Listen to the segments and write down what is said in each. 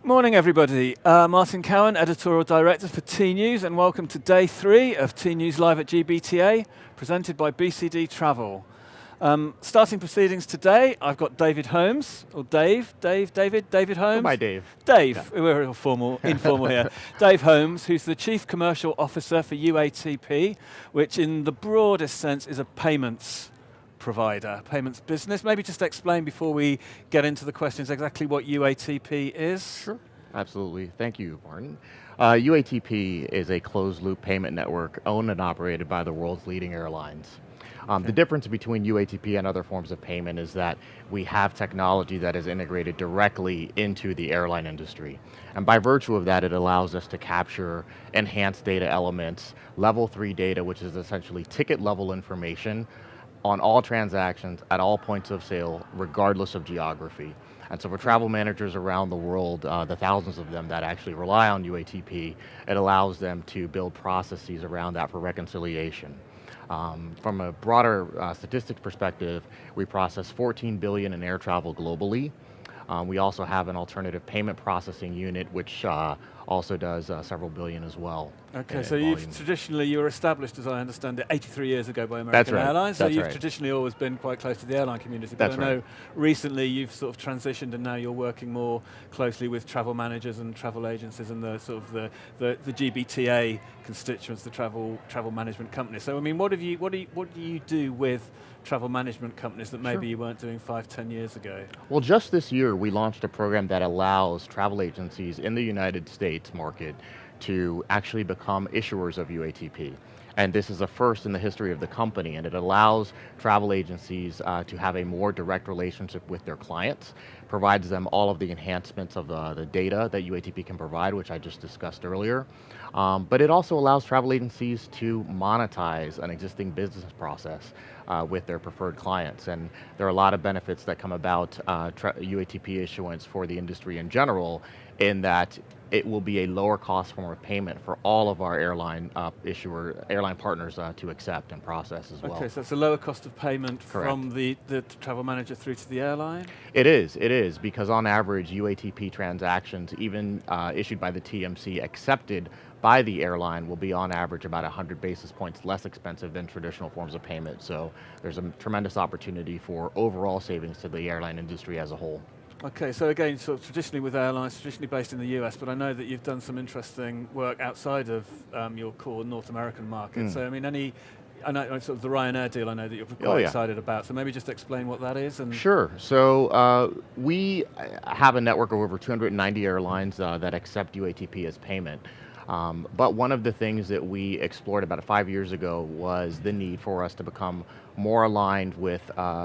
Morning everybody, Martin Cowan, Editorial Director for Tnooz, and welcome to day 3 of tnoozLIVE at GBTA, presented by BCD Travel. Starting proceedings today, I've got David Holmes, or David Holmes? Goodbye, Dave. Dave, Yeah. We're informal here. Dave Holmes, who's the Chief Commercial Officer for UATP, which in the broadest sense is a payments provider, payments business. Maybe just explain before we get into the questions exactly what UATP is. Sure. Absolutely. Thank you, Martin. UATP is a closed-loop payment network owned and operated by the world's leading airlines. The difference between UATP and other forms of payment is that we have technology that is integrated directly into the airline industry. And by virtue of that, it allows us to capture enhanced data elements, level 3 data, which is essentially ticket level information on all transactions at all points of sale, regardless of geography. And so for travel managers around the world, the thousands of them that actually rely on UATP, it allows them to build processes around that for reconciliation. From a broader statistics perspective, we process 14 billion in air travel globally. We also have an alternative payment processing unit, which also does several billion as well. Okay, so you were established, as I understand it, 83 years ago by American Airlines, so you've traditionally always been quite close to the airline community, but I know recently you've sort of transitioned and now you're working more closely with travel managers and travel agencies and the sort of the GBTA constituents, the travel management companies. So I mean, what do you do with travel management companies that maybe you weren't doing 5-10 years ago? Well, just this year we launched a program that allows travel agencies in the United States market to actually become issuers of UATP. And this is a first in the history of the company, and it allows travel agencies to have a more direct relationship with their clients, provides them all of the enhancements of the data that UATP can provide, which I just discussed earlier. But it also allows travel agencies to monetize an existing business process with their preferred clients. And there are a lot of benefits that come about UATP issuance for the industry in general, in that it will be a lower cost form of payment for all of our airline partners to accept and process as well. Okay, so it's a lower cost of payment from the travel manager through to the airline? It is, because on average, UATP transactions, even issued by the TMC, accepted by the airline, will be on average about 100 basis points less expensive than traditional forms of payment. So there's a tremendous opportunity for overall savings to the airline industry as a whole. Okay, so again, sort of traditionally with airlines, traditionally based in the US, but I know that you've done some interesting work outside of your core North American market. So I mean, I know sort of the Ryanair deal I know that you're quite excited about, so maybe just explain what that is. And sure, so we have a network of over 290 airlines that accept UATP as payment. But one of the things that we explored about 5 years ago was the need for us to become more aligned with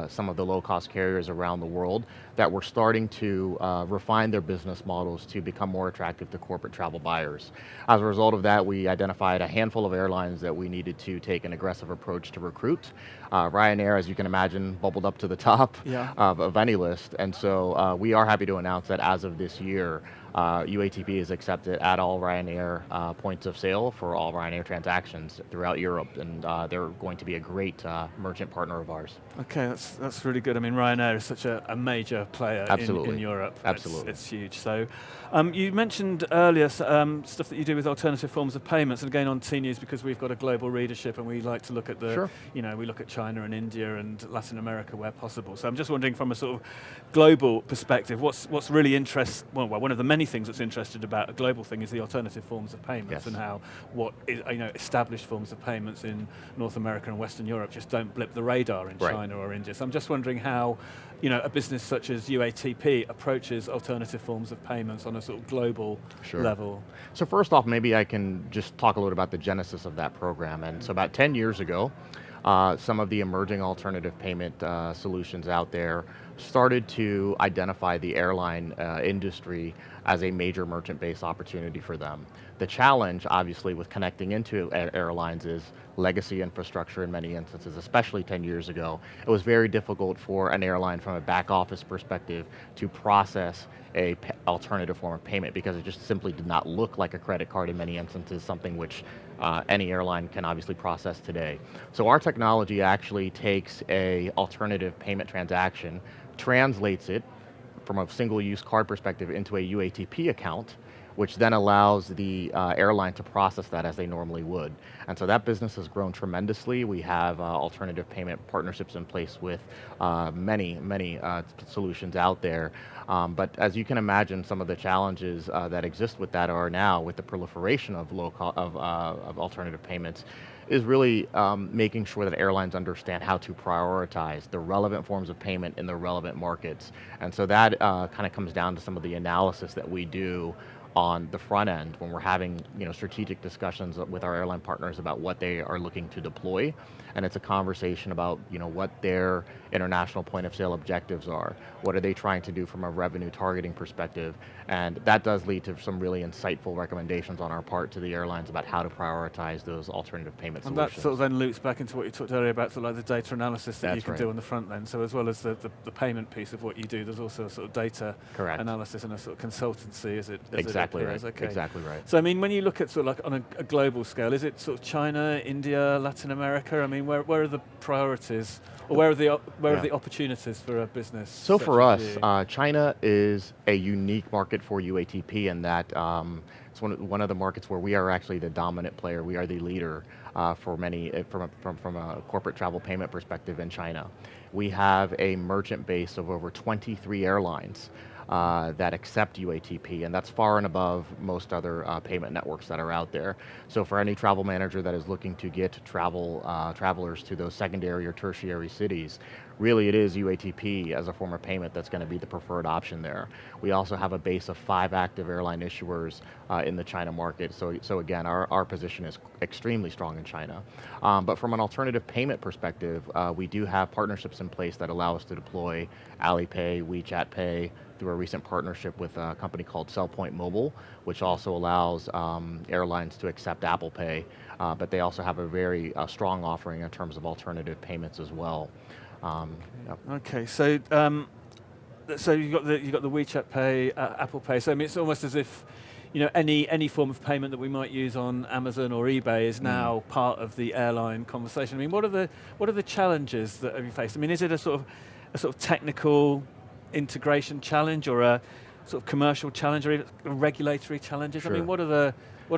some of the low-cost carriers around the world that were starting to refine their business models to become more attractive to corporate travel buyers. As a result of that, we identified a handful of airlines that we needed to take an aggressive approach to recruit. Ryanair, as you can imagine, bubbled up to the top of any list, and so we are happy to announce that as of this year, UATP is accepted at all Ryanair points of sale for all Ryanair transactions throughout Europe, and they're going to be a great merchant partner of ours. Okay, that's really good. I mean, Ryanair is such a major player in Europe. Absolutely. It's huge. So you mentioned earlier stuff that you do with alternative forms of payments, and again on Tnooz, because we've got a global readership and we like to look at we look at China and India and Latin America where possible. So I'm just wondering, from a sort of global perspective, what's really one of the many things that's interested about a global thing is the alternative forms of payments and how established forms of payments in North America and Western Europe just don't blip the radar in China or India. So I'm just wondering how a business such as UATP approaches alternative forms of payments on a sort of global level. So first off, maybe I can just talk a little bit about the genesis of that program. And so about 10 years ago, some of the emerging alternative payment solutions out there started to identify the airline industry as a major merchant-based opportunity for them. The challenge, obviously, with connecting into airlines is legacy infrastructure in many instances, especially 10 years ago. It was very difficult for an airline from a back office perspective to process a alternative form of payment because it just simply did not look like a credit card in many instances, something which any airline can obviously process today. So our technology actually takes a alternative payment transaction, translates it from a single-use card perspective into a UATP account, which then allows the airline to process that as they normally would. And so that business has grown tremendously. We have alternative payment partnerships in place with many solutions out there. But as you can imagine, some of the challenges that exist with that are now, with the proliferation of alternative payments, is really making sure that airlines understand how to prioritize the relevant forms of payment in the relevant markets. And so that kind of comes down to some of the analysis that we do on the front end when we're having strategic discussions with our airline partners about what they are looking to deploy. And it's a conversation about what their international point of sale objectives are. What are they trying to do from a revenue targeting perspective? And that does lead to some really insightful recommendations on our part to the airlines about how to prioritize those alternative payment solutions. And that sort of then loops back into what you talked earlier about sort of like the data analysis that you can do on the front end. So as well as the payment piece of what you do, there's also a sort of data analysis and a sort of consultancy as it appears. Okay. Exactly right. So I mean, when you look at sort of like on a global scale, is it sort of China, India, Latin America? I mean, where are the priorities, or where are the opportunities for a business? So for us, China is a unique market for UATP in that it's one of the markets where we are actually the dominant player. We are the leader for many from a corporate travel payment perspective in China. We have a merchant base of over 23 airlines that accept UATP, and that's far and above most other payment networks that are out there. So for any travel manager that is looking to get travelers to those secondary or tertiary cities, really it is UATP as a form of payment that's going to be the preferred option there. We also have a base of 5 active airline issuers in the China market. So again, our position is extremely strong in China. But from an alternative payment perspective, we do have partnerships in place that allow us to deploy Alipay, WeChat Pay, through a recent partnership with a company called CellPoint Mobile, which also allows airlines to accept Apple Pay, but they also have a very strong offering in terms of alternative payments as well. Okay, so so you got the WeChat Pay, Apple Pay. So I mean, it's almost as if any form of payment that we might use on Amazon or eBay is now part of the airline conversation. I mean, what are the challenges that have you faced? I mean, is it a sort of technical integration challenge, or a sort of commercial challenge, or even regulatory challenges? Sure. I mean, what are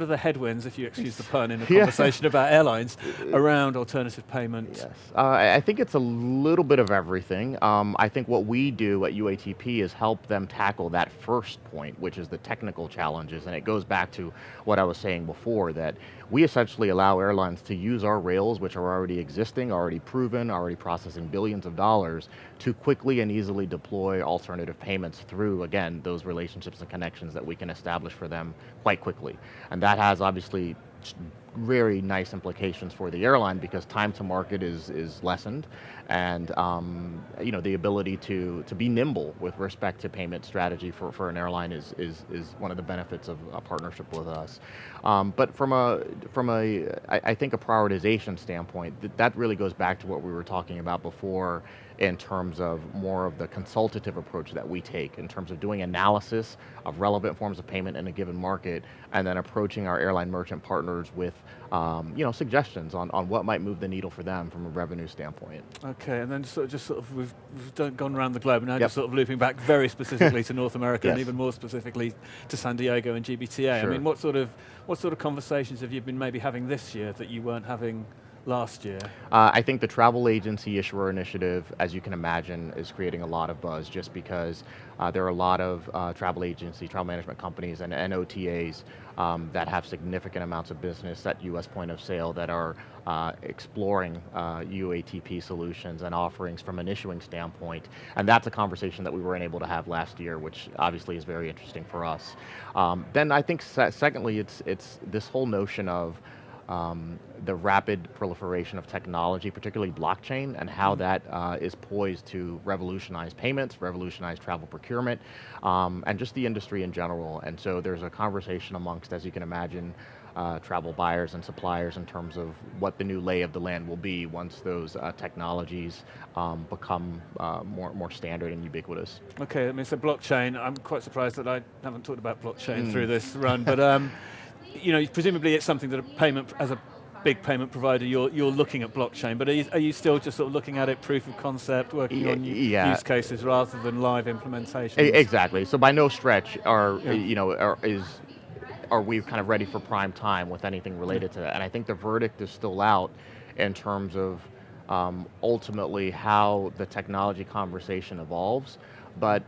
the headwinds, if you excuse the pun, in a conversation about airlines around alternative payments? Yes, I think it's a little bit of everything. I think what we do at UATP is help them tackle that first point, which is the technical challenges, and it goes back to what I was saying before, that we essentially allow airlines to use our rails, which are already existing, already proven, already processing billions of dollars, to quickly and easily deploy alternative payments through, again, those relationships and connections that we can establish for them quite quickly. And that has obviously very nice implications for the airline, because time to market is lessened, and the ability to be nimble with respect to payment strategy for an airline is one of the benefits of a partnership with us. But from I think a prioritization standpoint, that really goes back to what we were talking about before, in terms of more of the consultative approach that we take, in terms of doing analysis of relevant forms of payment in a given market, and then approaching our airline merchant partners with suggestions on what might move the needle for them from a revenue standpoint. Okay, and then we've gone around the globe, and now just sort of looping back very specifically to North America, and even more specifically to San Diego and GBTA. Sure. I mean, what sort of conversations have you been maybe having this year that you weren't having last year? I think the travel agency issuer initiative, as you can imagine, is creating a lot of buzz, just because there are a lot of travel management companies and OTAs that have significant amounts of business at US point of sale that are exploring UATP solutions and offerings from an issuing standpoint. And that's a conversation that we weren't able to have last year, which obviously is very interesting for us. Then I think secondly, it's this whole notion of the rapid proliferation of technology, particularly blockchain, and how that is poised to revolutionize payments, revolutionize travel procurement, and just the industry in general. And so there's a conversation amongst, as you can imagine, travel buyers and suppliers in terms of what the new lay of the land will be once those technologies become more standard and ubiquitous. Okay, I mean, so blockchain, I'm quite surprised that I haven't talked about blockchain through this run, but presumably it's something that a payment as a big payment provider, you're looking at blockchain, but are you still just sort of looking at it, proof of concept, working on use cases rather than live implementation? Exactly. So by no stretch are we kind of ready for prime time with anything related to that? And I think the verdict is still out in terms of ultimately how the technology conversation evolves. But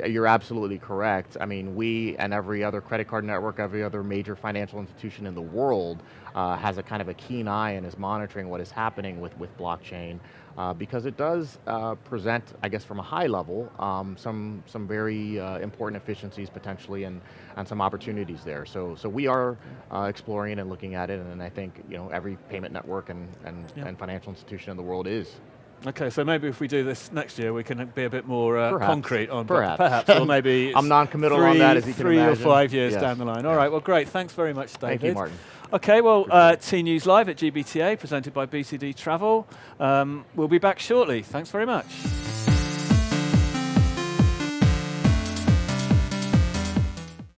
you're absolutely correct. I mean, we and every other credit card network, every other major financial institution in the world has a kind of a keen eye and is monitoring what is happening with blockchain because it does present, I guess from a high level, some very important efficiencies potentially and some opportunities there. So we are exploring and looking at it, and I think every payment network and financial institution in the world is. Okay, so maybe if we do this next year, we can be a bit more concrete on perhaps, or maybe I'm non-committal on that, as you can imagine. 3 or 5 years down the line. All right, well, great. Thanks very much, David. Thank you, Martin. Okay, well, Tnooz Live at GBTA, presented by BCD Travel. We'll be back shortly. Thanks very much.